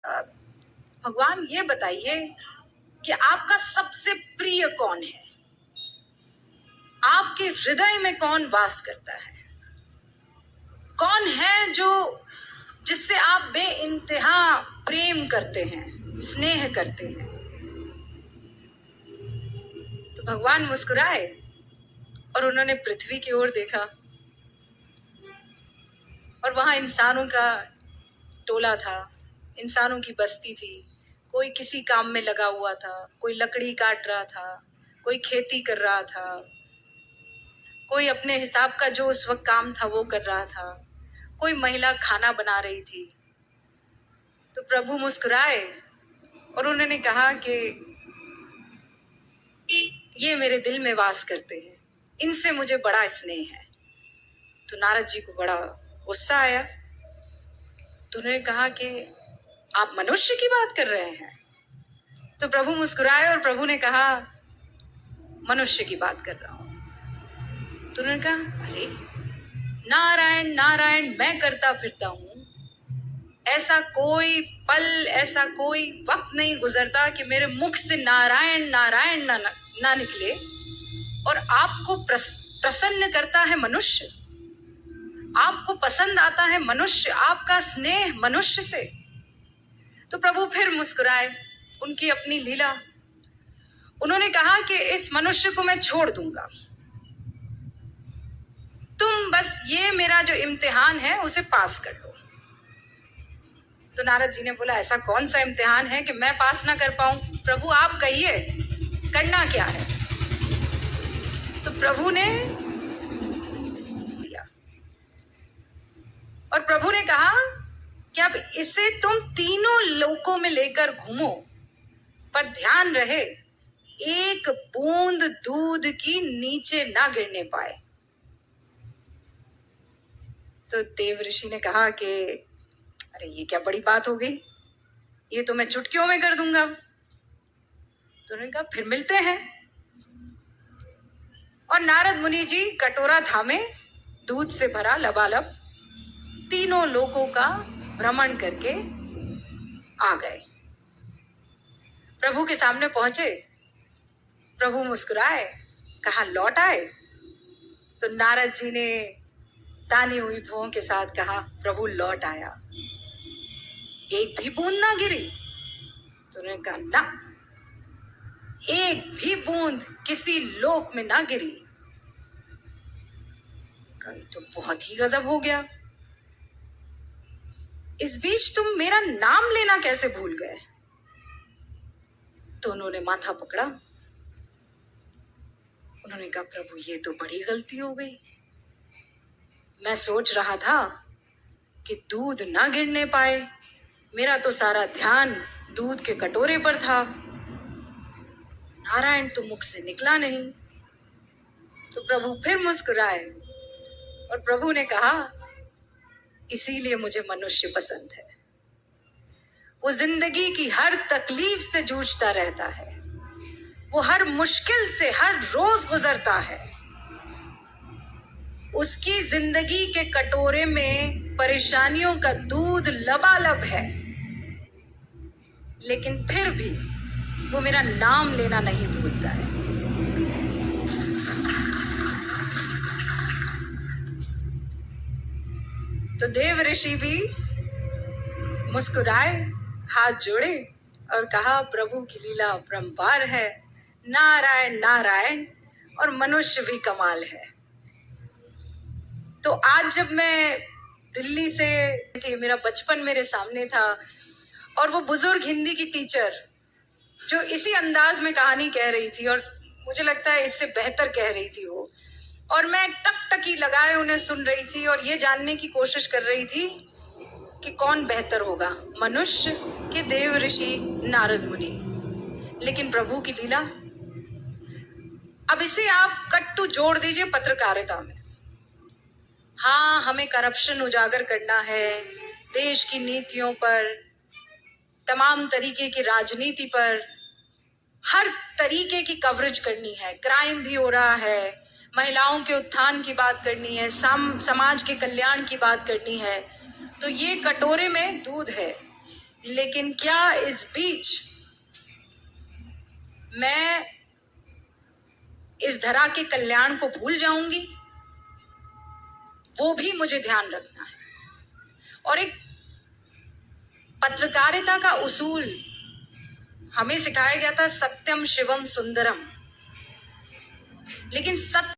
भगवान ये बताइए कि आपका सबसे प्रिय कौन है? आपके हृदय में कौन वास करता है? कौन है जो जिससे आप बेइंतहा प्रेम करते हैं, स्नेह करते हैं? तो भगवान मुस्कुराए और उन्होंने पृथ्वी की ओर देखा और वहां इंसानों का टोला था, इंसानों की बस्ती थी। कोई किसी काम में लगा हुआ था, कोई लकड़ी काट रहा था, कोई खेती कर रहा था, कोई अपने हिसाब का जो उस वक्त काम था वो कर रहा था, कोई महिला खाना बना रही थी। तो प्रभु मुस्कुराए और उन्होंने कहा कि ये मेरे दिल में वास करते हैं, इनसे मुझे बड़ा स्नेह है। तो नारद जी को बड़ा गुस्सा आया। तो उन्होंने कहा कि आप मनुष्य की बात कर रहे हैं? तो प्रभु मुस्कुराए और प्रभु ने कहा मनुष्य की बात कर रहा हूं। तो उन्होंने कहा अरे नारायण नारायण मैं करता फिरता हूं, ऐसा कोई पल, ऐसा कोई वक्त नहीं गुजरता कि मेरे मुख से नारायण नारायण ना निकले। और आपको प्रसन्न करता है मनुष्य, आपको पसंद आता है मनुष्य, आपका स्नेह मनुष्य से। तो प्रभु फिर मुस्कुराए, उनकी अपनी लीला। उन्होंने कहा कि इस मनुष्य को मैं छोड़ दूंगा, तुम बस ये मेरा जो इम्तिहान है उसे पास कर लो। तो नारद जी ने बोला ऐसा कौन सा इम्तिहान है कि मैं पास ना कर पाऊं? प्रभु आप कहिए करना क्या है? तो प्रभु ने दिया और प्रभु ने कहा कि अब इसे तुम तीनों लोकों में लेकर घूमो, पर ध्यान रहे एक बूंद दूध की नीचे ना गिरने पाए। तो देव ऋषि ने कहा कि अरे ये क्या बड़ी बात हो गई, ये तो मैं चुटकियों में कर दूंगा। तो उन्होंने कहा फिर मिलते हैं। और नारद मुनि जी कटोरा थामे, दूध से भरा लबालब, तीनों लोकों का भ्रमण करके आ गए। प्रभु के सामने पहुंचे, प्रभु मुस्कुराए, कहा लौट आए? तो नारद जी ने तानी हुई भुओं के साथ कहा प्रभु लौट आया, एक भी बूंद ना गिरी। तो उन्होंने कहा ना, एक भी बूंद किसी लोक में ना गिरी। तो बहुत ही गजब हो गया, इस बीच तुम मेरा नाम लेना कैसे भूल गए? तो उन्होंने माथा पकड़ा, उन्होंने कहा प्रभु ये तो बड़ी गलती हो गई, मैं सोच रहा था कि दूध ना गिरने पाए, मेरा तो सारा ध्यान दूध के कटोरे पर था, नारायण तो मुख से निकला नहीं। तो प्रभु फिर मुस्कुराए और प्रभु ने कहा इसीलिए मुझे मनुष्य पसंद है, वो जिंदगी की हर तकलीफ से जूझता रहता है, वो हर मुश्किल से हर रोज गुजरता है, उसकी जिंदगी के कटोरे में परेशानियों का दूध लबालब है, लेकिन फिर भी वो मेरा नाम लेना नहीं भूलता है। तो देव ऋषि भी मुस्कुराए, हाथ जोड़े और कहा प्रभु की लीला अपरंपार है, नारायण नारायण, और मनुष्य भी कमाल है। तो आज जब मैं दिल्ली से थी, मेरा बचपन मेरे सामने था और वो बुजुर्ग हिंदी की टीचर जो इसी अंदाज में कहानी कह रही थी, और मुझे लगता है इससे बेहतर कह रही थी वो, और मैं टकटकी लगाए उन्हें सुन रही थी और ये जानने की कोशिश कर रही थी कि कौन बेहतर होगा, मनुष्य कि देव ऋषि नारद मुनि। लेकिन प्रभु की लीला, अब इसे आप कट्टू जोड़ दीजिए पत्रकारिता में। हाँ, हमें करप्शन उजागर करना है, देश की नीतियों पर, तमाम तरीके की राजनीति पर, हर तरीके की कवरेज करनी है, क्राइम भी हो रहा है, महिलाओं के उत्थान की बात करनी है, समाज के कल्याण की बात करनी है। तो ये कटोरे में दूध है, लेकिन क्या इस बीच मैं इस धरा के कल्याण को भूल जाऊंगी? वो भी मुझे ध्यान रखना है। और एक पत्रकारिता का उसूल हमें सिखाया गया था, सत्यम शिवम सुंदरम। लेकिन सत्य